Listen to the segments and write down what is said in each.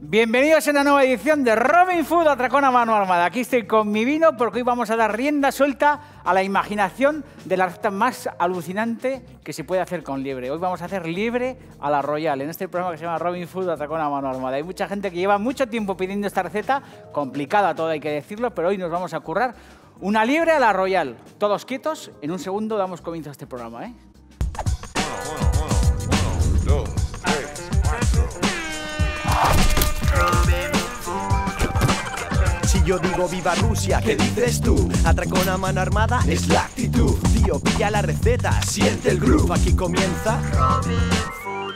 Bienvenidos a una nueva edición de Robin Food Atracón a Mano Armada. Aquí estoy con mi vino porque hoy vamos a dar rienda suelta a la imaginación de la receta más alucinante que se puede hacer con liebre. Hoy vamos a hacer liebre a la Royal en este programa que se llama Robin Food Atracón a Mano Armada. Hay mucha gente que lleva mucho tiempo pidiendo esta receta, complicada todo hay que decirlo, pero hoy nos vamos a currar una liebre a la Royal. Todos quietos, en un segundo damos comienzo a este programa, ¿eh? Si yo digo viva Rusia, ¿qué dices tú? Atracón a mano armada es la actitud. Tío, pilla la receta, siente el groove. Aquí comienza Robin Food.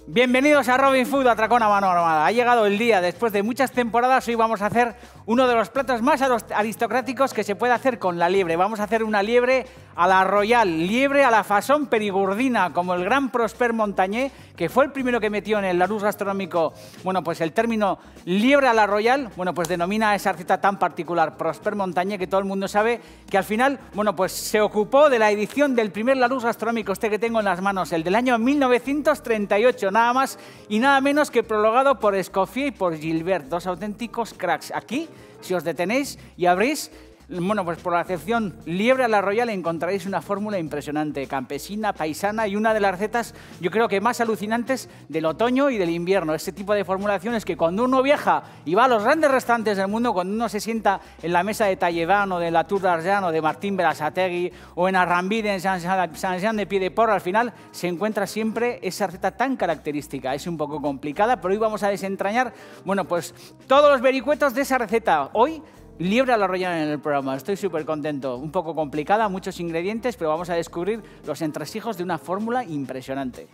Bienvenidos a Robin Food Atracón a Mano Armada. Ha llegado el día, después de muchas temporadas, hoy vamos a hacer uno de los platos más aristocráticos que se puede hacer con la liebre. Vamos a hacer una liebre a la Royal, liebre a la façon perigordina, como el gran Prosper Montagné, que fue el primero que metió en el Larousse gastronómico, bueno, pues el término liebre a la Royal, bueno, pues denomina a esa receta tan particular, Prosper Montagné, que todo el mundo sabe que al final, bueno, pues se ocupó de la edición del primer Larousse gastronómico, este que tengo en las manos, el del año 1938, nada más y nada menos que prologado por Escoffier y por Gilbert, dos auténticos cracks. Aquí, si os detenéis y abrís, bueno, pues por la acepción liebre a la Royal encontraréis una fórmula impresionante, campesina, paisana y una de las recetas, yo creo que más alucinantes del otoño y del invierno. Este tipo de formulaciones que cuando uno viaja y va a los grandes restaurantes del mundo, cuando uno se sienta en la mesa de Talleyrand o de la Tour d'Argent o de Martín Berasategui o en Arrambide, en Saint-Jean-de-Pied-de-Port, al final se encuentra siempre esa receta tan característica. Es un poco complicada, pero hoy vamos a desentrañar, bueno, pues todos los vericuetos de esa receta. Hoy, liebre a la Royal en el programa. Estoy súper contento. Un poco complicada, muchos ingredientes, pero vamos a descubrir los entresijos de una fórmula impresionante.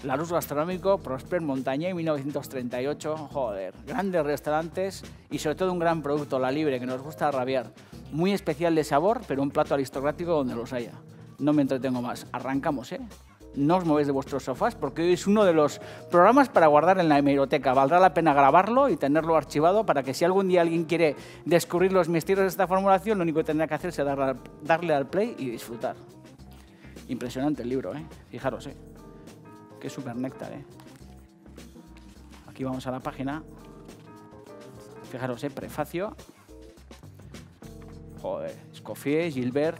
Larousse gastronómico, Prosper Montagné, 1938. Joder, grandes restaurantes y sobre todo un gran producto, la liebre, que nos gusta rabiar. Muy especial de sabor, pero un plato aristocrático donde los haya. No me entretengo más. Arrancamos, ¿eh? No os movéis de vuestros sofás porque hoy es uno de los programas para guardar en la hemeroteca. Valdrá la pena grabarlo y tenerlo archivado para que si algún día alguien quiere descubrir los misterios de esta formulación, lo único que tendrá que hacer es darle al play y disfrutar. Impresionante el libro, ¿eh? Fijaros, ¿eh? Qué súper néctar, ¿eh? Aquí vamos a la página. Fijaros, ¿eh? Prefacio. Joder, Escoffier, Gilbert,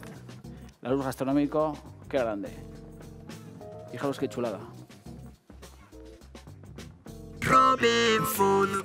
Larousse gastronómico, qué grande. Fijaros qué chulada. Robin Food.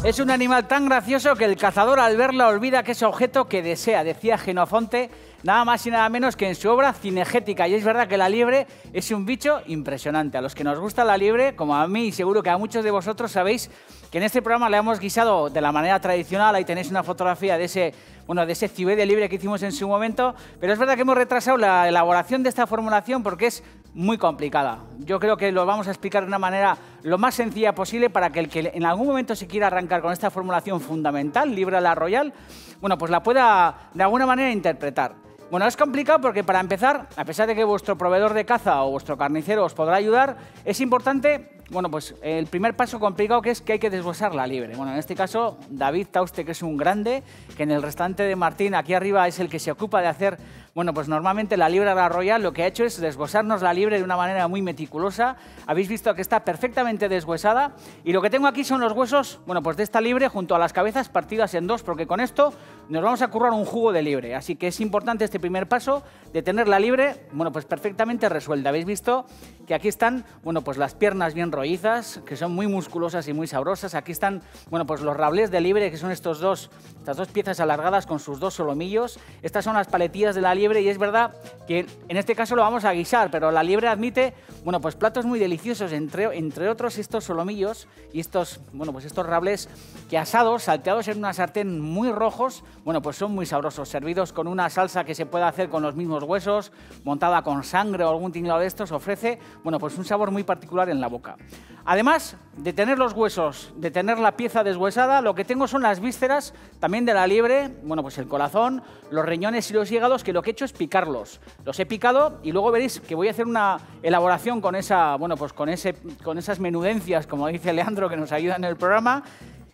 Es un animal tan gracioso que el cazador al verla olvida que es objeto que desea, decía Jenofonte, nada más y nada menos que en su obra Cinegética. Y es verdad que la liebre es un bicho impresionante. A los que nos gusta la liebre, como a mí y seguro que a muchos de vosotros, sabéis que en este programa le hemos guisado de la manera tradicional. Ahí tenéis una fotografía de ese civet de liebre que hicimos en su momento. Pero es verdad que hemos retrasado la elaboración de esta formulación porque es muy complicada. Yo creo que lo vamos a explicar de una manera lo más sencilla posible para que el que en algún momento se quiera arrancar con esta formulación fundamental, liebre a la Royal, bueno, pues la pueda de alguna manera interpretar. Bueno, es complicado porque para empezar, a pesar de que vuestro proveedor de caza o vuestro carnicero os podrá ayudar, es importante, bueno, pues el primer paso complicado que es que hay que deshuesar la liebre. Bueno, en este caso, David Tauste, que es un grande, que en el restaurante de Martín, aquí arriba, es el que se ocupa de hacer, bueno, pues normalmente la liebre a la Royal, lo que ha hecho es deshuesarnos la liebre de una manera muy meticulosa. Habéis visto que está perfectamente deshuesada y lo que tengo aquí son los huesos, bueno, pues de esta liebre junto a las cabezas partidas en dos, porque con esto nos vamos a currar un jugo de liebre. Así que es importante este primer paso de tener la liebre, bueno, pues perfectamente resuelta. Habéis visto que aquí están, bueno, pues las piernas bien rollizas, que son muy musculosas y muy sabrosas. Aquí están, bueno, pues los rablés de liebre, que son estas dos piezas alargadas con sus dos solomillos. Estas son las paletillas de la liebre y es verdad que en este caso lo vamos a guisar, pero la liebre admite, bueno, pues platos muy deliciosos, entre otros estos solomillos y estos, bueno, pues estos rablés que asados, salteados en una sartén muy rojos, bueno, pues son muy sabrosos, servidos con una salsa que se puede hacer con los mismos huesos, montada con sangre o algún tinglado de estos, ofrece, bueno, pues un sabor muy particular en la boca. Además de tener los huesos, de tener la pieza deshuesada, lo que tengo son las vísceras también de la liebre, bueno, pues el corazón, los riñones y los hígados, que lo que he hecho es picarlos. Los he picado y luego veréis que voy a hacer una elaboración con esa, bueno, pues con esas menudencias, como dice Leandro, que nos ayuda en el programa.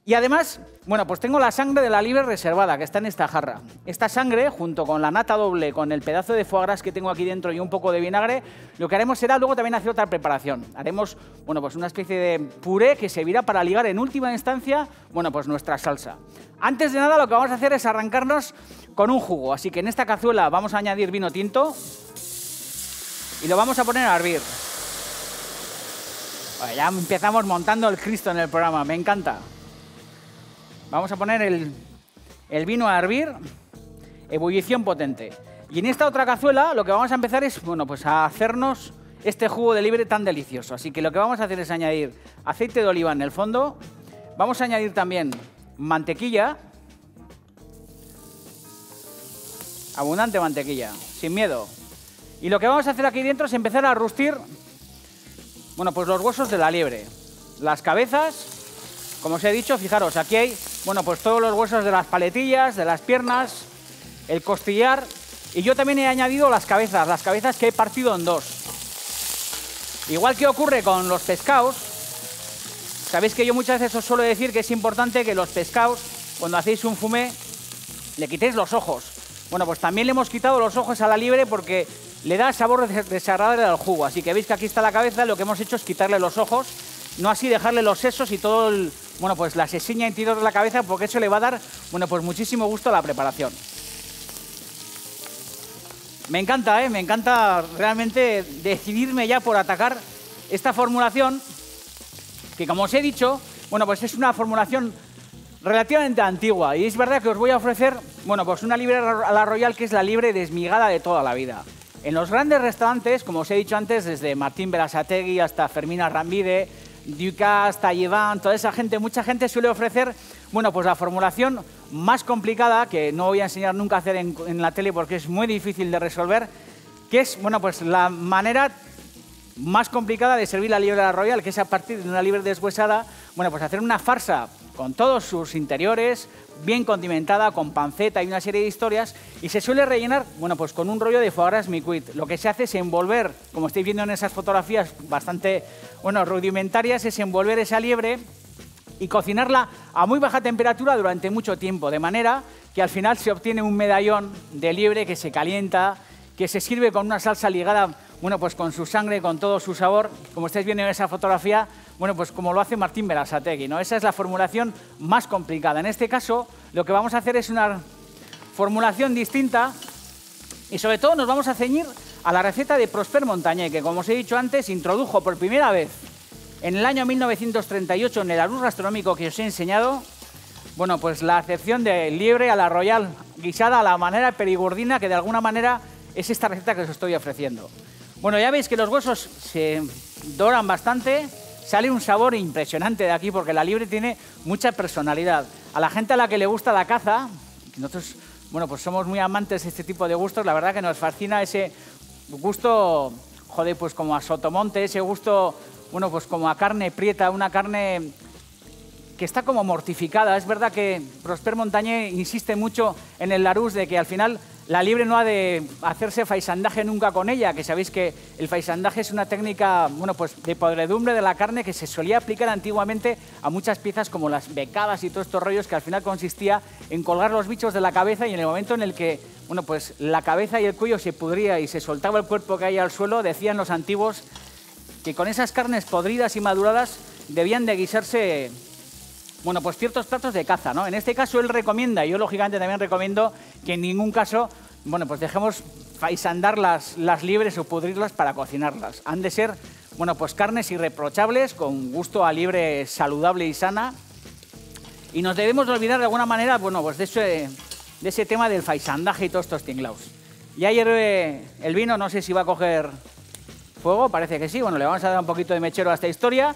Y además, bueno, pues tengo la sangre de la liebre reservada, que está en esta jarra. Esta sangre, junto con la nata doble, con el pedazo de foie gras que tengo aquí dentro y un poco de vinagre, lo que haremos será luego también hacer otra preparación. Haremos, bueno, pues una especie de puré que servirá para ligar en última instancia, bueno, pues nuestra salsa. Antes de nada, lo que vamos a hacer es arrancarnos con un jugo. Así que en esta cazuela vamos a añadir vino tinto y lo vamos a poner a hervir. Bueno, ya empezamos montando el Cristo en el programa, me encanta. Vamos a poner el vino a hervir, ebullición potente. Y en esta otra cazuela lo que vamos a empezar es, bueno, pues a hacernos este jugo de liebre tan delicioso. Así que lo que vamos a hacer es añadir aceite de oliva en el fondo. Vamos a añadir también mantequilla. Abundante mantequilla, sin miedo. Y lo que vamos a hacer aquí dentro es empezar a rustir, bueno, pues los huesos de la liebre. Las cabezas, como os he dicho, fijaros, aquí hay, bueno, pues todos los huesos de las paletillas, de las piernas, el costillar, y yo también he añadido las cabezas que he partido en dos. Igual que ocurre con los pescados, sabéis que yo muchas veces os suelo decir que es importante que los pescados, cuando hacéis un fumé, le quitéis los ojos. Bueno, pues también le hemos quitado los ojos a la liebre porque le da sabor desagradable al jugo. Así que veis que aquí está la cabeza, lo que hemos hecho es quitarle los ojos, no así dejarle los sesos y todo el, bueno, pues la sesiña interior de la cabeza, porque eso le va a dar, bueno, pues muchísimo gusto a la preparación. Me encanta realmente decidirme ya por atacar esta formulación, que como os he dicho, bueno, pues es una formulación relativamente antigua, y es verdad que os voy a ofrecer, bueno, pues una liebre a la Royal que es la liebre desmigada de toda la vida. En los grandes restaurantes, como os he dicho antes, desde Martín Berasategui hasta Fermín Arrambide, Ducasse, Taïwan, toda esa gente, mucha gente suele ofrecer, bueno, pues la formulación más complicada, que no voy a enseñar nunca a hacer en la tele porque es muy difícil de resolver, que es, bueno, pues la manera más complicada de servir la liebre a la Royal, que es a partir de una liebre deshuesada, bueno, pues hacer una farsa con todos sus interiores, bien condimentada, con panceta y una serie de historias, y se suele rellenar, bueno, pues con un rollo de foie gras mi-cuit. Lo que se hace es envolver, como estáis viendo en esas fotografías bastante, bueno, rudimentarias, es envolver esa liebre y cocinarla a muy baja temperatura durante mucho tiempo, de manera que al final se obtiene un medallón de liebre que se calienta, que se sirve con una salsa ligada, bueno, pues con su sangre, con todo su sabor, como estáis viendo en esa fotografía, bueno, pues como lo hace Martín Berasategui, ¿no? Esa es la formulación más complicada. En este caso, lo que vamos a hacer es una formulación distinta y sobre todo nos vamos a ceñir a la receta de Prosper Montagné, que como os he dicho antes, introdujo por primera vez en el año 1938 en el Larousse gastronómico que os he enseñado, bueno, pues la acepción de liebre a la Royal guisada a la manera perigordina, que de alguna manera es esta receta que os estoy ofreciendo. Bueno, ya veis que los huesos se doran bastante, sale un sabor impresionante de aquí porque la liebre tiene mucha personalidad. A la gente a la que le gusta la caza, nosotros, bueno, pues somos muy amantes de este tipo de gustos, la verdad que nos fascina ese gusto, joder, pues como a sotomonte, ese gusto, bueno, pues como a carne prieta, una carne que está como mortificada. Es verdad que Prosper Montagné insiste mucho en el Larousse de que al final la liebre no ha de hacerse faisandaje nunca con ella, que sabéis que el faisandaje es una técnica, bueno, pues de podredumbre de la carne que se solía aplicar antiguamente a muchas piezas como las becadas y todos estos rollos, que al final consistía en colgar los bichos de la cabeza y en el momento en el que, bueno, pues la cabeza y el cuello se pudría y se soltaba el cuerpo que hay al suelo, decían los antiguos que con esas carnes podridas y maduradas debían de guisarse, bueno, pues ciertos platos de caza, ¿no? En este caso él recomienda, y yo lógicamente también recomiendo, que en ningún caso, bueno, pues dejemos faisandar las liebres o pudrirlas para cocinarlas. Han de ser, bueno, pues carnes irreprochables, con gusto a liebre saludable y sana. Y nos debemos olvidar de alguna manera, bueno, pues de ese tema del faisandaje y todos estos tinglaos. Ya hierve el vino, no sé si va a coger fuego, parece que sí. Bueno, le vamos a dar un poquito de mechero a esta historia.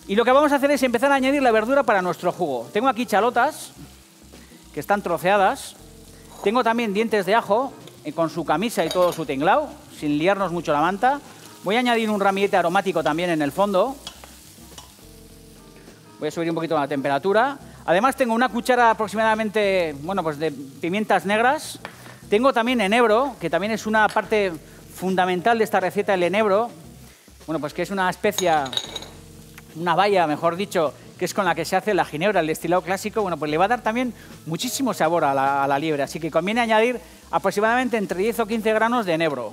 Y lo que vamos a hacer es empezar a añadir la verdura para nuestro jugo. Tengo aquí chalotas, que están troceadas. Tengo también dientes de ajo, con su camisa y todo su tinglao, sin liarnos mucho la manta. Voy a añadir un ramillete aromático también en el fondo. Voy a subir un poquito la temperatura. Además tengo una cuchara aproximadamente, bueno, pues de pimientas negras. Tengo también enebro, que también es una parte fundamental de esta receta, el enebro. Bueno, pues que es una especia, una baya, mejor dicho, que es con la que se hace la ginebra, el destilado clásico, bueno, pues le va a dar también muchísimo sabor a la liebre. Así que conviene añadir aproximadamente entre 10 o 15 granos de enebro.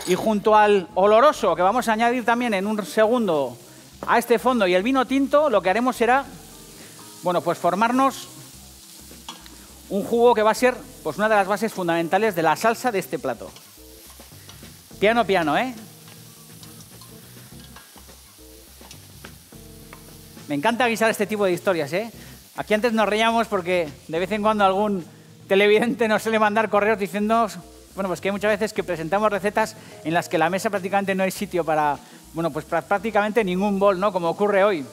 Y junto al oloroso, que vamos a añadir también en un segundo a este fondo, y el vino tinto, lo que haremos será, bueno, pues formarnos un jugo que va a ser pues una de las bases fundamentales de la salsa de este plato. Piano, piano, ¿eh? Me encanta guisar este tipo de historias, ¿eh? Aquí antes nos reíamos porque de vez en cuando algún televidente nos suele mandar correos diciéndonos, bueno, pues que hay muchas veces que presentamos recetas en las que la mesa prácticamente no hay sitio para, bueno, pues prácticamente ningún bol, ¿no? Como ocurre hoy.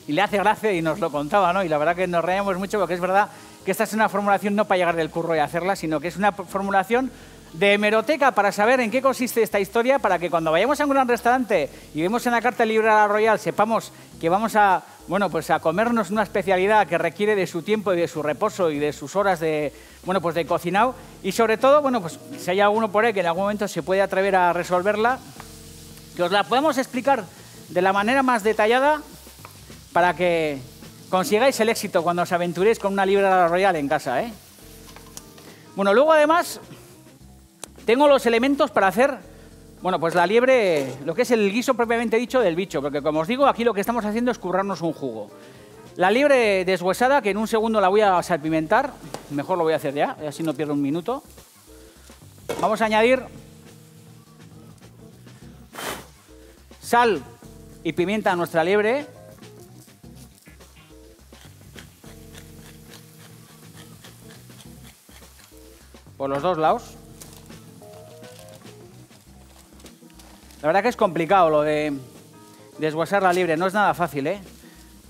Y le hace gracia y nos lo contaba, ¿no? Y la verdad que nos reíamos mucho porque es verdad que esta es una formulación no para llegar del curro y hacerla, sino que es una formulación de hemeroteca para saber en qué consiste esta historia, para que cuando vayamos a un gran restaurante y vemos en la carta libre a la Royal, sepamos que vamos a, bueno, pues a comernos una especialidad que requiere de su tiempo y de su reposo y de sus horas de, bueno, pues de cocinado. Y sobre todo, bueno, pues si hay alguno por ahí que en algún momento se puede atrever a resolverla, que os la podamos explicar de la manera más detallada para que consigáis el éxito cuando os aventuréis con una liebre a la Royal en casa, ¿eh? Bueno, luego además tengo los elementos para hacer, bueno, pues la liebre, lo que es el guiso propiamente dicho del bicho, porque como os digo, aquí lo que estamos haciendo es currarnos un jugo. La liebre deshuesada, que en un segundo la voy a salpimentar, mejor lo voy a hacer ya, así no pierdo un minuto. Vamos a añadir sal y pimienta a nuestra liebre. Por los dos lados. La verdad que es complicado lo de deshuesar la liebre, no es nada fácil, ¿eh?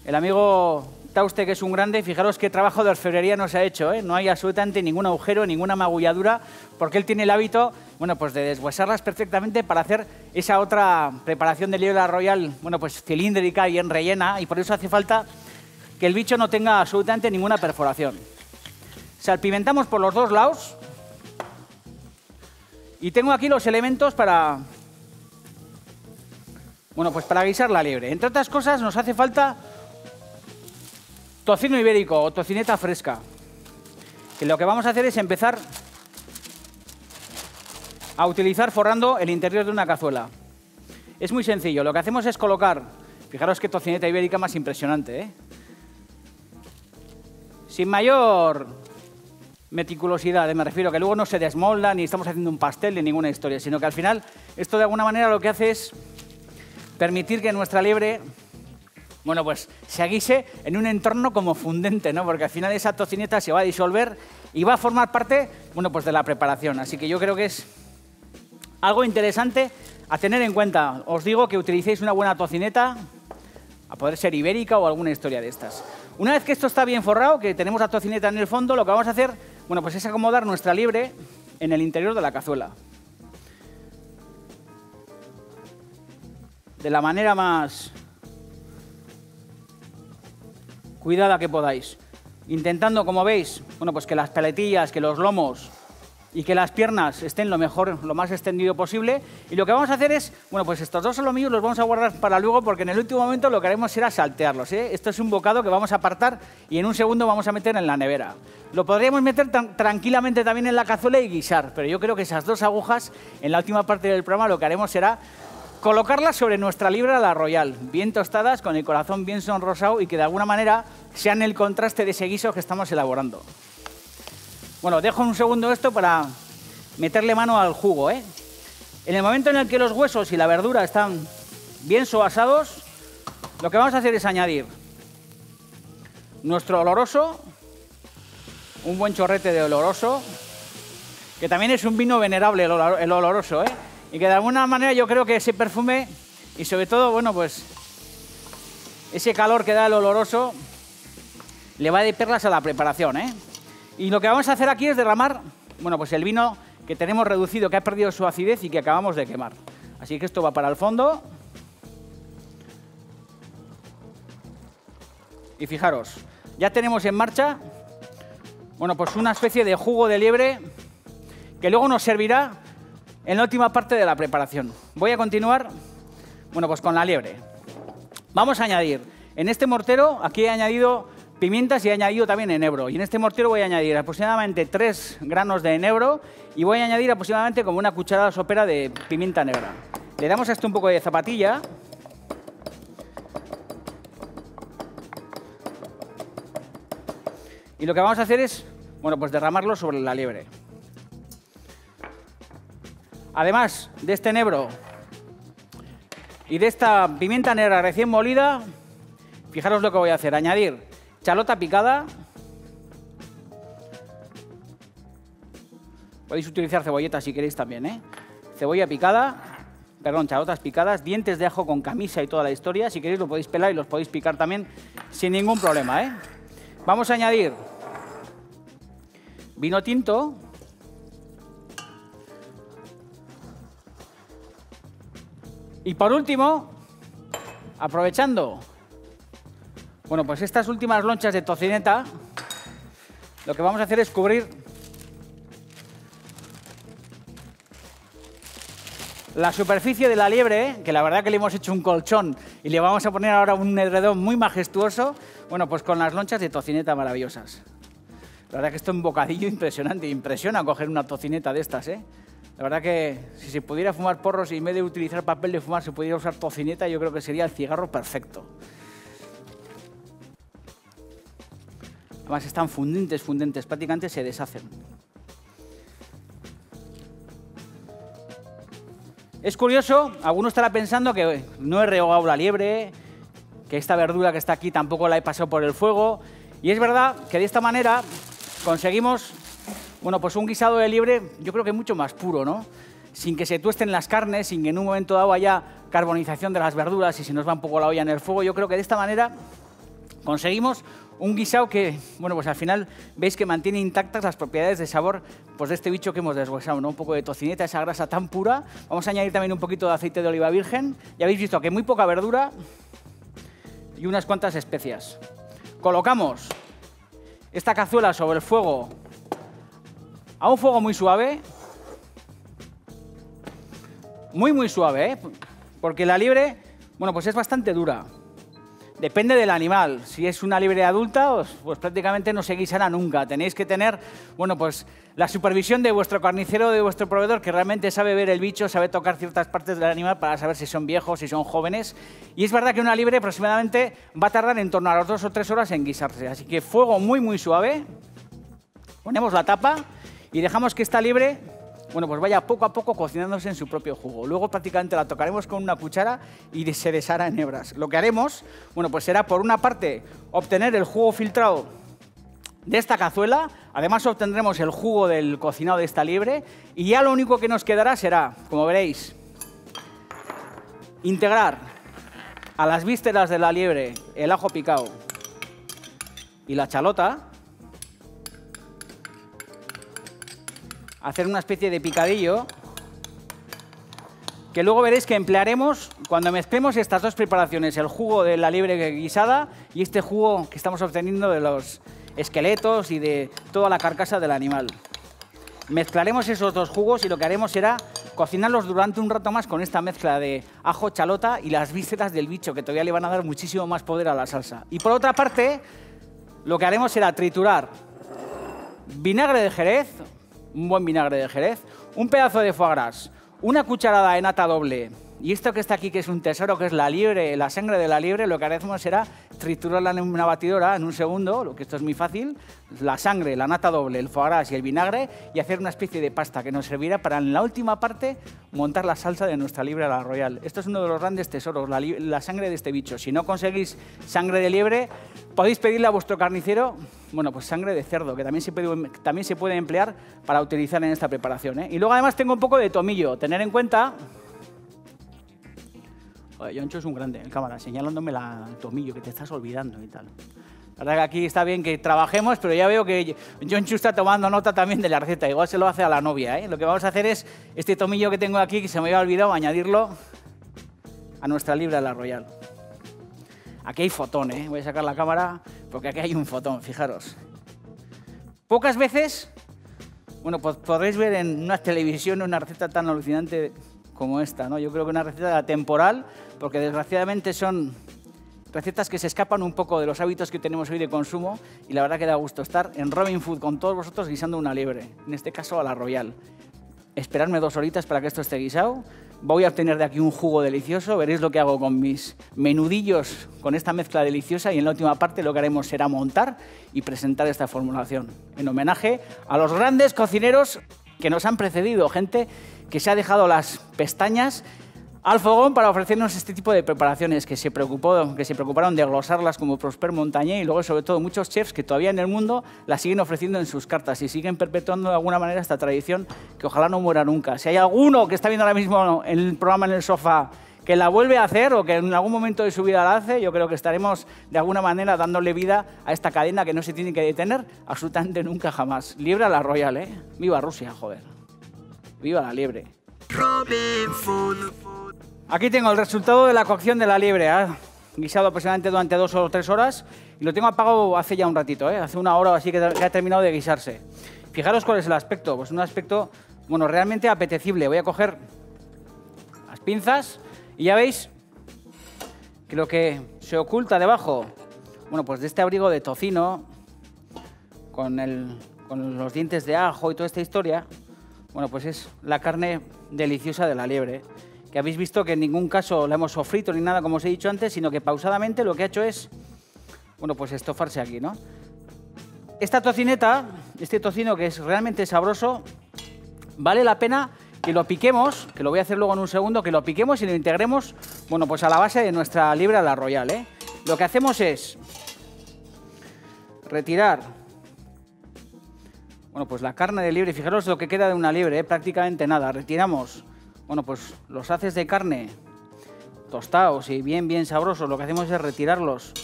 El amigo Tauste, que es un grande, fijaros qué trabajo de orfebrería nos ha hecho, ¿eh? No hay absolutamente ningún agujero, ninguna magulladura, porque él tiene el hábito, bueno, pues de deshuesarlas perfectamente para hacer esa otra preparación de liebre royal, bueno, pues cilíndrica y en rellena, y por eso hace falta que el bicho no tenga absolutamente ninguna perforación. Salpimentamos por los dos lados. Y tengo aquí los elementos para, bueno, pues para guisar la liebre. Entre otras cosas nos hace falta tocino ibérico o tocineta fresca. Que lo que vamos a hacer es empezar a utilizar forrando el interior de una cazuela. Es muy sencillo, lo que hacemos es colocar, fijaros qué tocineta ibérica más impresionante, ¿eh? Sin mayor meticulosidad, me refiero, que luego no se desmolda ni estamos haciendo un pastel ni ninguna historia, sino que al final esto de alguna manera lo que hace es permitir que nuestra liebre, bueno, pues se aguise en un entorno como fundente, ¿no? Porque al final esa tocineta se va a disolver y va a formar parte, bueno, pues de la preparación. Así que yo creo que es algo interesante a tener en cuenta. Os digo que utilicéis una buena tocineta, a poder ser ibérica o alguna historia de estas. Una vez que esto está bien forrado, que tenemos la tocineta en el fondo, lo que vamos a hacer, bueno, pues es acomodar nuestra liebre en el interior de la cazuela. De la manera más cuidada que podáis. Intentando, como veis, bueno, pues que las paletillas, que los lomos y que las piernas estén lo mejor, lo más extendido posible. Y lo que vamos a hacer es, bueno, pues estos dos solomillos los vamos a guardar para luego, porque en el último momento lo que haremos será saltearlos, ¿eh? Esto es un bocado que vamos a apartar y en un segundo vamos a meter en la nevera. Lo podríamos meter tranquilamente también en la cazuela y guisar, pero yo creo que esas dos agujas, en la última parte del programa, lo que haremos será colocarlas sobre nuestra liebre a la Royal, bien tostadas, con el corazón bien sonrosado y que de alguna manera sean el contraste de ese guiso que estamos elaborando. Bueno, dejo un segundo esto para meterle mano al jugo, ¿eh? En el momento en el que los huesos y la verdura están bien soasados, lo que vamos a hacer es añadir nuestro oloroso, un buen chorrete de oloroso, que también es un vino venerable el oloroso, ¿eh? Y que de alguna manera yo creo que ese perfume y sobre todo, bueno, pues ese calor que da el oloroso le va de perlas a la preparación, ¿eh? Y lo que vamos a hacer aquí es derramar, bueno, pues el vino que tenemos reducido, que ha perdido su acidez y que acabamos de quemar. Así que esto va para el fondo. Y fijaros, ya tenemos en marcha, bueno, pues una especie de jugo de liebre que luego nos servirá en la última parte de la preparación. Voy a continuar, bueno, pues con la liebre. Vamos a añadir, en este mortero, aquí he añadido pimientas y he añadido también enebro. Y en este mortero voy a añadir aproximadamente 3 granos de enebro y voy a añadir aproximadamente como una cucharada sopera de pimienta negra. Le damos a esto un poco de zapatilla. Y lo que vamos a hacer es, bueno, pues derramarlo sobre la liebre. Además de este enebro y de esta pimienta negra recién molida, fijaros lo que voy a hacer. Añadir chalota picada. Podéis utilizar cebolletas si queréis también, ¿eh? Cebolla picada, perdón, chalotas picadas, dientes de ajo con camisa y toda la historia. Si queréis lo podéis pelar y los podéis picar también sin ningún problema, ¿eh? Vamos a añadir vino tinto. Y por último, aprovechando, bueno, pues estas últimas lonchas de tocineta, lo que vamos a hacer es cubrir la superficie de la liebre, que la verdad que le hemos hecho un colchón y le vamos a poner ahora un edredón muy majestuoso, bueno, pues con las lonchas de tocineta maravillosas. La verdad que esto es un bocadillo impresionante, impresiona coger una tocineta de estas, ¿eh? La verdad que si se pudiera fumar porros y en vez de utilizar papel de fumar se pudiera usar tocineta, yo creo que sería el cigarro perfecto. Además están fundentes, prácticamente se deshacen. Es curioso, alguno estará pensando que no he rehogado la liebre, que esta verdura que está aquí tampoco la he pasado por el fuego. Y es verdad que de esta manera conseguimos, bueno, pues un guisado de liebre, yo creo que mucho más puro, ¿no? Sin que se tuesten las carnes, sin que en un momento dado haya carbonización de las verduras y se nos va un poco la olla en el fuego. Yo creo que de esta manera conseguimos un guisado que, bueno, pues al final veis que mantiene intactas las propiedades de sabor pues de este bicho que hemos deshuesado, ¿no? Un poco de tocineta, esa grasa tan pura. Vamos a añadir también un poquito de aceite de oliva virgen. Ya habéis visto que muy poca verdura y unas cuantas especias. Colocamos esta cazuela sobre el fuego a un fuego muy suave. Muy suave, ¿eh? Porque la liebre, bueno, pues es bastante dura. Depende del animal. Si es una liebre adulta, pues prácticamente no se guisará nunca. Tenéis que tener, bueno, pues la supervisión de vuestro carnicero, de vuestro proveedor, que realmente sabe ver el bicho, sabe tocar ciertas partes del animal para saber si son viejos, si son jóvenes. Y es verdad que una liebre aproximadamente va a tardar en torno a las 2 o 3 horas en guisarse. Así que fuego muy suave. Ponemos la tapa y dejamos que esta liebre, bueno, pues vaya poco a poco cocinándose en su propio jugo. Luego prácticamente la tocaremos con una cuchara y se deshará en hebras. Lo que haremos, bueno, pues será por una parte obtener el jugo filtrado de esta cazuela, además obtendremos el jugo del cocinado de esta liebre y ya lo único que nos quedará será, como veréis, integrar a las vísceras de la liebre el ajo picado y la chalota, hacer una especie de picadillo que luego veréis que emplearemos cuando mezclemos estas dos preparaciones, el jugo de la liebre guisada y este jugo que estamos obteniendo de los esqueletos y de toda la carcasa del animal. Mezclaremos esos dos jugos y lo que haremos será cocinarlos durante un rato más con esta mezcla de ajo, chalota y las vísceras del bicho, que todavía le van a dar muchísimo más poder a la salsa. Y por otra parte, lo que haremos será triturar vinagre de Jerez, un buen vinagre de Jerez, un pedazo de foie gras, una cucharada de nata doble y esto que está aquí, que es un tesoro, que es la liebre, la sangre de la liebre, lo que haremos será triturarla en una batidora en un segundo, lo que esto es muy fácil, la sangre, la nata doble, el foie gras y el vinagre y hacer una especie de pasta que nos servirá para en la última parte montar la salsa de nuestra liebre a la royal. Esto es uno de los grandes tesoros, la sangre de este bicho. Si no conseguís sangre de liebre, podéis pedirle a vuestro carnicero, bueno, pues sangre de cerdo, que también se puede emplear para utilizar en esta preparación, ¿eh? Y luego además tengo un poco de tomillo. Tener en cuenta... Joder, Yonchu es un grande, en cámara, señalándome el tomillo, que te estás olvidando y tal. La verdad que aquí está bien que trabajemos, pero ya veo que Yonchu está tomando nota también de la receta. Igual se lo hace a la novia, ¿eh? Lo que vamos a hacer es este tomillo que tengo aquí, que se me había olvidado, añadirlo a nuestra liebre a la royal. Aquí hay fotón, ¿eh? Voy a sacar la cámara porque aquí hay un fotón, fijaros. Pocas veces, bueno, pues podréis ver en una televisión una receta tan alucinante como esta, ¿no? Yo creo que una receta temporal, porque desgraciadamente son recetas que se escapan un poco de los hábitos que tenemos hoy de consumo y la verdad que da gusto estar en Robin Food con todos vosotros guisando una liebre, en este caso a la Royal. Esperadme 2 horitas para que esto esté guisado. Voy a obtener de aquí un jugo delicioso, veréis lo que hago con mis menudillos, con esta mezcla deliciosa y en la última parte lo que haremos será montar y presentar esta formulación en homenaje a los grandes cocineros que nos han precedido, gente que se ha dejado las pestañas al fogón para ofrecernos este tipo de preparaciones, que se preocuparon de glosarlas como Prosper Montagné y luego sobre todo muchos chefs que todavía en el mundo las siguen ofreciendo en sus cartas y siguen perpetuando de alguna manera esta tradición que ojalá no muera nunca. Si hay alguno que está viendo ahora mismo el programa en el sofá que la vuelve a hacer o que en algún momento de su vida la hace, yo creo que estaremos de alguna manera dándole vida a esta cadena que no se tiene que detener absolutamente nunca jamás. Liebre a la Royal, ¿eh? Viva Rusia, joder. Viva la liebre. Robin Food. Aquí tengo el resultado de la cocción de la liebre. Ha guisado aproximadamente durante 2 o 3 horas y lo tengo apagado hace ya un ratito, hace 1 hora o así que ha terminado de guisarse. Fijaros cuál es el aspecto, pues un aspecto, bueno, realmente apetecible. Voy a coger las pinzas y ya veis que lo que se oculta debajo, bueno, pues de este abrigo de tocino con los dientes de ajo y toda esta historia, bueno, pues es la carne deliciosa de la liebre, que habéis visto que en ningún caso la hemos sofrito ni nada, como os he dicho antes, sino que pausadamente lo que ha hecho es, bueno, pues estofarse aquí, ¿no? Esta tocineta, este tocino que es realmente sabroso, vale la pena que lo piquemos, que lo voy a hacer luego en un segundo, que lo piquemos y lo integremos, bueno, pues a la base de nuestra liebre a la Royal, ¿eh? Lo que hacemos es retirar, bueno, pues la carne de liebre, fijaros lo que queda de una liebre, prácticamente nada, retiramos. Bueno, pues los haces de carne tostados y bien sabrosos, lo que hacemos es retirarlos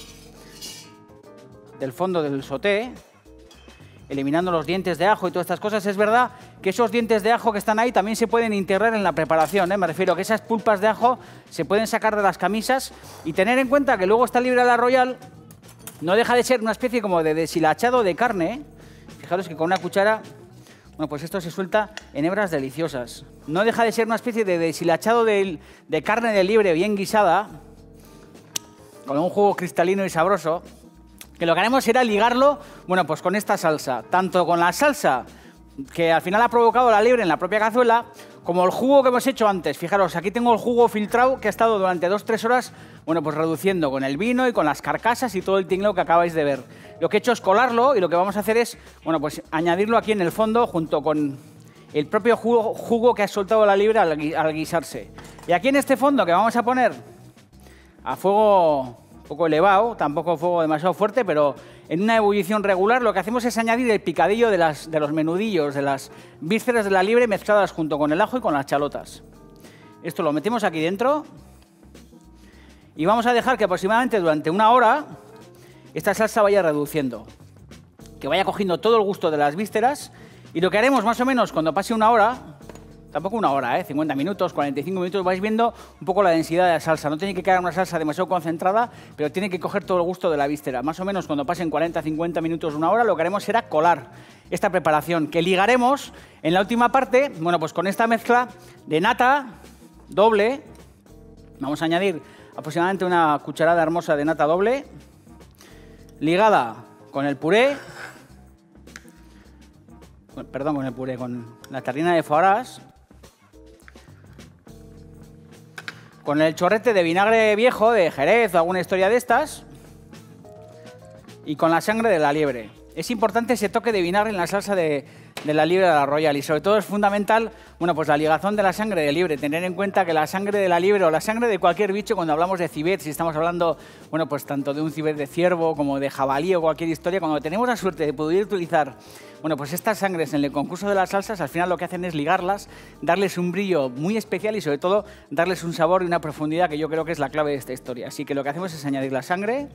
del fondo del sauté, eliminando los dientes de ajo y todas estas cosas. Es verdad que esos dientes de ajo que están ahí también se pueden integrar en la preparación, Me refiero a que esas pulpas de ajo se pueden sacar de las camisas y tener en cuenta que luego esta liebre a la Royal no deja de ser una especie como de deshilachado de carne, Fijaros que con una cuchara, bueno, pues esto se suelta en hebras deliciosas. No deja de ser una especie de deshilachado de carne de liebre bien guisada, con un jugo cristalino y sabroso, que lo que haremos será ligarlo, bueno, pues con esta salsa. Tanto con la salsa que al final ha provocado la liebre en la propia cazuela, como el jugo que hemos hecho antes. Fijaros, aquí tengo el jugo filtrado que ha estado durante 2-3 horas, bueno, pues reduciendo con el vino y con las carcasas y todo el tinglado que acabáis de ver. Lo que he hecho es colarlo y lo que vamos a hacer es, bueno, pues añadirlo aquí en el fondo junto con el propio jugo que ha soltado la liebre al guisarse. Y aquí en este fondo que vamos a poner a fuego un poco elevado, tampoco fuego demasiado fuerte, pero en una ebullición regular, lo que hacemos es añadir el picadillo de los menudillos, de las vísceras de la liebre mezcladas junto con el ajo y con las chalotas. Esto lo metemos aquí dentro y vamos a dejar que aproximadamente durante 1 hora esta salsa vaya reduciendo, que vaya cogiendo todo el gusto de las vísceras, y lo que haremos más o menos cuando pase 1 hora, tampoco 1 hora, 50 minutos, 45 minutos, vais viendo un poco la densidad de la salsa. No tiene que quedar una salsa demasiado concentrada, pero tiene que coger todo el gusto de la víscera. Más o menos cuando pasen 40, 50 minutos, 1 hora, lo que haremos será colar esta preparación, que ligaremos en la última parte, bueno, pues con esta mezcla de nata doble. Vamos a añadir aproximadamente una cucharada hermosa de nata doble, ligada con el puré, con la tarrina de foie gras, con el chorrete de vinagre viejo de Jerez o alguna historia de estas, y con la sangre de la liebre. Es importante ese toque de vinagre en la salsa de la liebre de la Royal, y sobre todo es fundamental, bueno, pues la ligazón de la sangre de liebre. Tener en cuenta que la sangre de la liebre o la sangre de cualquier bicho, cuando hablamos de cibet, si estamos hablando, bueno, pues tanto de un cibet de ciervo como de jabalí o cualquier historia, cuando tenemos la suerte de poder utilizar, bueno, pues estas sangres en el concurso de las salsas, al final lo que hacen es ligarlas, darles un brillo muy especial y sobre todo darles un sabor y una profundidad que yo creo que es la clave de esta historia. Así que lo que hacemos es añadir la sangre,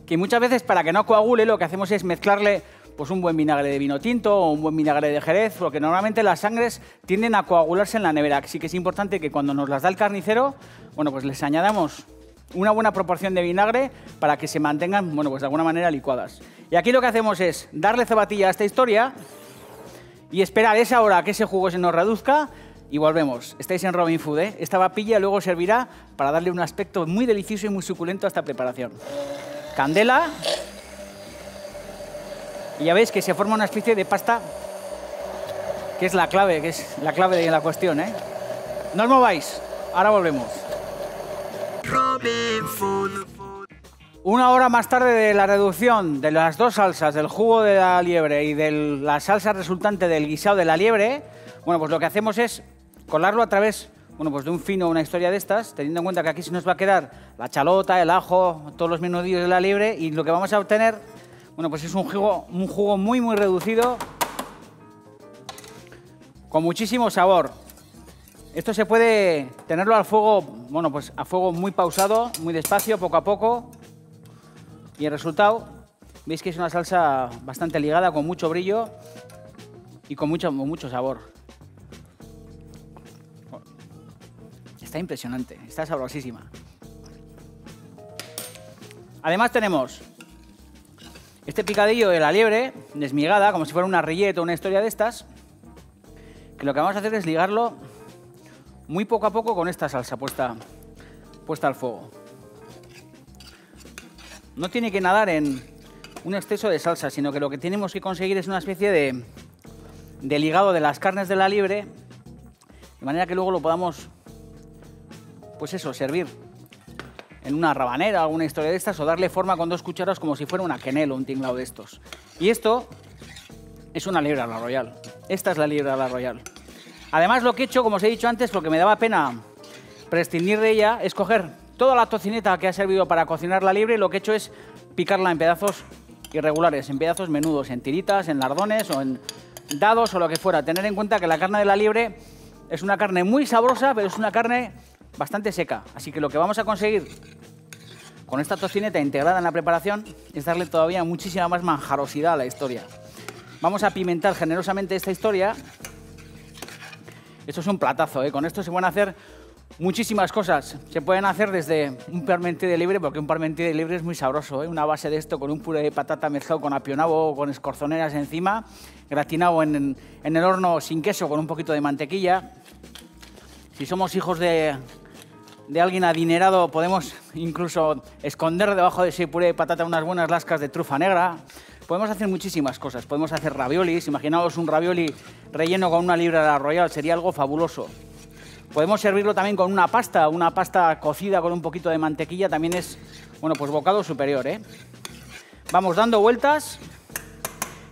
que muchas veces para que no coagule lo que hacemos es mezclarle pues un buen vinagre de vino tinto o un buen vinagre de Jerez, porque normalmente las sangres tienden a coagularse en la nevera. Así que es importante que cuando nos las da el carnicero, bueno, pues les añadamos una buena proporción de vinagre para que se mantengan, bueno, pues de alguna manera licuadas. Y aquí lo que hacemos es darle cebatilla a esta historia y esperar esa hora a que ese jugo se nos reduzca, y volvemos. Estáis en Robin Food, ¿eh? Esta papilla luego servirá para darle un aspecto muy delicioso y muy suculento a esta preparación. Candela. Y ya veis que se forma una especie de pasta que es la clave de la cuestión, ¿eh? No os mováis, ahora volvemos. Robin Food. Una hora más tarde de la reducción de las dos salsas, del jugo de la liebre y de la salsa resultante del guisado de la liebre, bueno, pues lo que hacemos es colarlo a través, bueno, pues de un fino, una historia de estas, teniendo en cuenta que aquí se nos va a quedar la chalota, el ajo, todos los menudillos de la liebre, y lo que vamos a obtener, bueno, pues es un jugo muy, muy reducido, con muchísimo sabor. Esto se puede tenerlo al fuego, bueno, pues a fuego muy pausado, muy despacio, poco a poco. Y el resultado, veis que es una salsa bastante ligada, con mucho brillo y con mucho sabor. Está impresionante, está sabrosísima. Además tenemos este picadillo de la liebre, desmigada, como si fuera una rillette o una historia de estas, que lo que vamos a hacer es ligarlo muy poco a poco con esta salsa puesta al fuego. No tiene que nadar en un exceso de salsa, sino que lo que tenemos que conseguir es una especie de ligado de las carnes de la liebre, de manera que luego lo podamos, pues eso, servir en una rabanera o alguna historia de estas, o darle forma con 2 cucharas como si fuera una quenelle o un tinglao de estos. Y esto es una liebre a la Royal. Esta es la liebre a la Royal. Además, lo que he hecho, como os he dicho antes, porque me daba pena prescindir de ella, es coger toda la tocineta que ha servido para cocinar la liebre, y lo que he hecho es picarla en pedazos irregulares, en pedazos menudos, en tiritas, en lardones o en dados o lo que fuera. Tener en cuenta que la carne de la liebre es una carne muy sabrosa, pero es una carne bastante seca. Así que lo que vamos a conseguir con esta tocineta integrada en la preparación es darle todavía muchísima más manjarosidad a la historia. Vamos a pimentar generosamente esta historia. Esto es un platazo, ¿eh? Con esto se pueden hacer muchísimas cosas. Se pueden hacer desde un parmentier de liebre, porque un parmentier de liebre es muy sabroso, ¿eh? Una base de esto con un puré de patata mezclado con apionabo o con escorzoneras encima, gratinado en el horno sin queso con un poquito de mantequilla. Si somos hijos de alguien adinerado, podemos incluso esconder debajo de ese puré de patata unas buenas lascas de trufa negra. Podemos hacer muchísimas cosas. Podemos hacer raviolis. Imaginaos un ravioli relleno con una liebre a la Royal. Sería algo fabuloso. Podemos servirlo también con una pasta cocida con un poquito de mantequilla. También es, bueno, pues bocado superior, ¿eh? Vamos dando vueltas.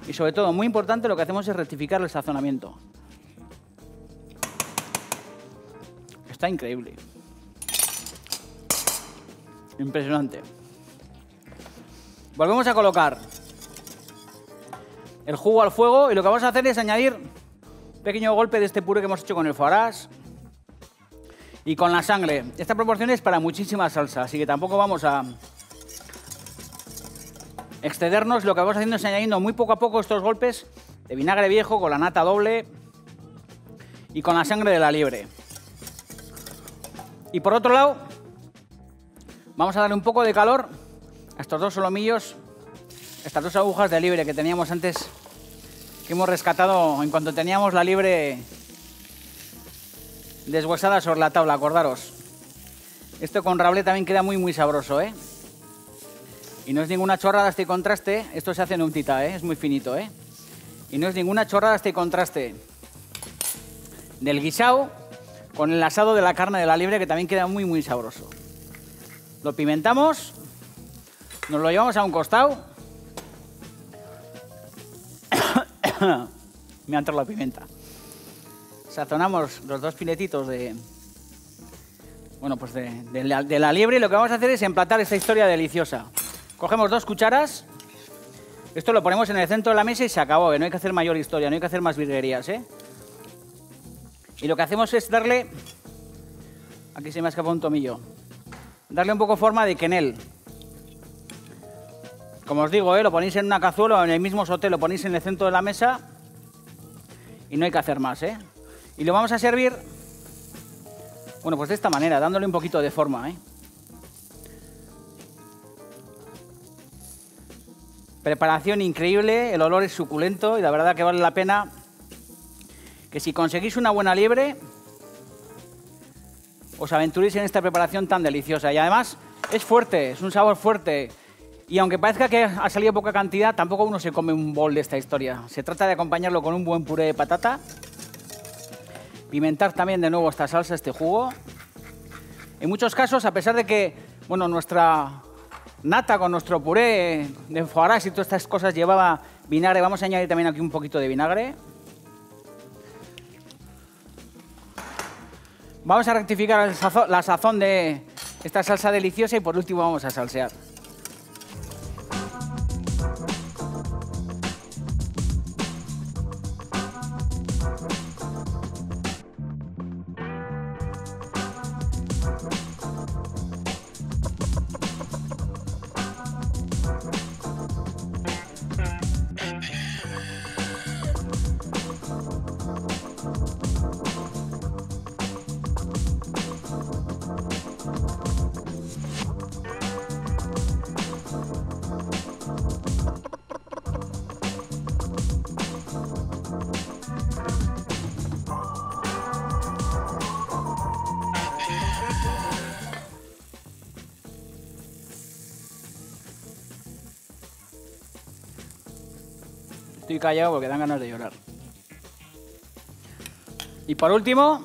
Y sobre todo, muy importante, lo que hacemos es rectificar el sazonamiento. Está increíble. Impresionante. Volvemos a colocar el jugo al fuego y lo que vamos a hacer es añadir un pequeño golpe de este puré que hemos hecho con el foie gras y con la sangre. Esta proporción es para muchísima salsa, así que tampoco vamos a excedernos. Lo que vamos haciendo es añadiendo muy poco a poco estos golpes de vinagre viejo con la nata doble y con la sangre de la liebre. Y por otro lado, vamos a darle un poco de calor a estos 2 solomillos, estas 2 agujas de liebre que teníamos antes, que hemos rescatado en cuanto teníamos la liebre deshuesada sobre la tabla, acordaros. Esto con rablé también queda muy, muy sabroso, ¿eh? Y no es ninguna chorrada este contraste, esto se hace en untita, ¿eh? Es muy finito, ¿eh? Y no es ninguna chorrada este contraste del guisado con el asado de la carne de la liebre, que también queda muy, muy sabroso. Lo pimentamos, nos lo llevamos a un costado. Me ha entrado la pimienta. Sazonamos los 2 filetitos de la liebre, y lo que vamos a hacer es emplatar esta historia deliciosa. Cogemos 2 cucharas, esto lo ponemos en el centro de la mesa y se acabó, ¿eh? No hay que hacer mayor historia, no hay que hacer más virguerías, ¿eh? Y lo que hacemos es darle, aquí se me ha escapado un tomillo, darle un poco forma de quenelle. Como os digo, lo ponéis en una cazuela o en el mismo sauté, lo ponéis en el centro de la mesa y no hay que hacer más, ¿eh? Y lo vamos a servir, bueno, pues de esta manera, dándole un poquito de forma, ¿eh? Preparación increíble, el olor es suculento y la verdad que vale la pena que si conseguís una buena liebre, os aventuréis en esta preparación tan deliciosa. Y además es fuerte, es un sabor fuerte. Y aunque parezca que ha salido poca cantidad, tampoco uno se come un bol de esta historia. Se trata de acompañarlo con un buen puré de patata. Pimentar también de nuevo esta salsa, este jugo. En muchos casos, a pesar de que, bueno, nuestra nata con nuestro puré de foie gras y todas estas cosas llevaba vinagre, vamos a añadir también aquí un poquito de vinagre. Vamos a rectificar la sazón de esta salsa deliciosa y por último vamos a salsear. Estoy callado porque dan ganas de llorar. Y por último,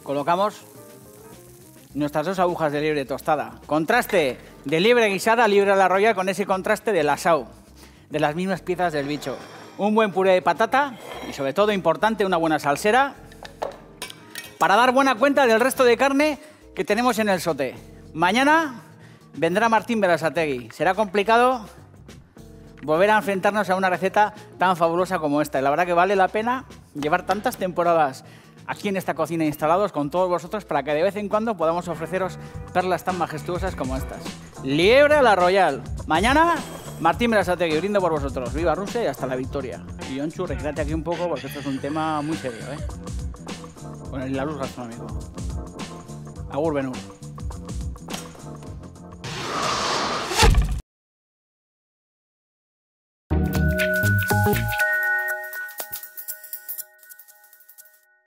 colocamos nuestras 2 agujas de liebre tostada. Contraste de liebre guisada, liebre a la royal con ese contraste del asau, de las mismas piezas del bicho. Un buen puré de patata y sobre todo importante, una buena salsera para dar buena cuenta del resto de carne que tenemos en el soté. Mañana vendrá Martín Berasategui. Será complicado volver a enfrentarnos a una receta tan fabulosa como esta. Y la verdad que vale la pena llevar tantas temporadas aquí en esta cocina instalados con todos vosotros para que de vez en cuando podamos ofreceros perlas tan majestuosas como estas. Liebre a la royal. Mañana, Martín Berasategui, brindo por vosotros. Viva Rusia y hasta la victoria. Y Yonchu, recréate aquí un poco porque esto es un tema muy serio, con el Laluz gastronómico. Agur Benur.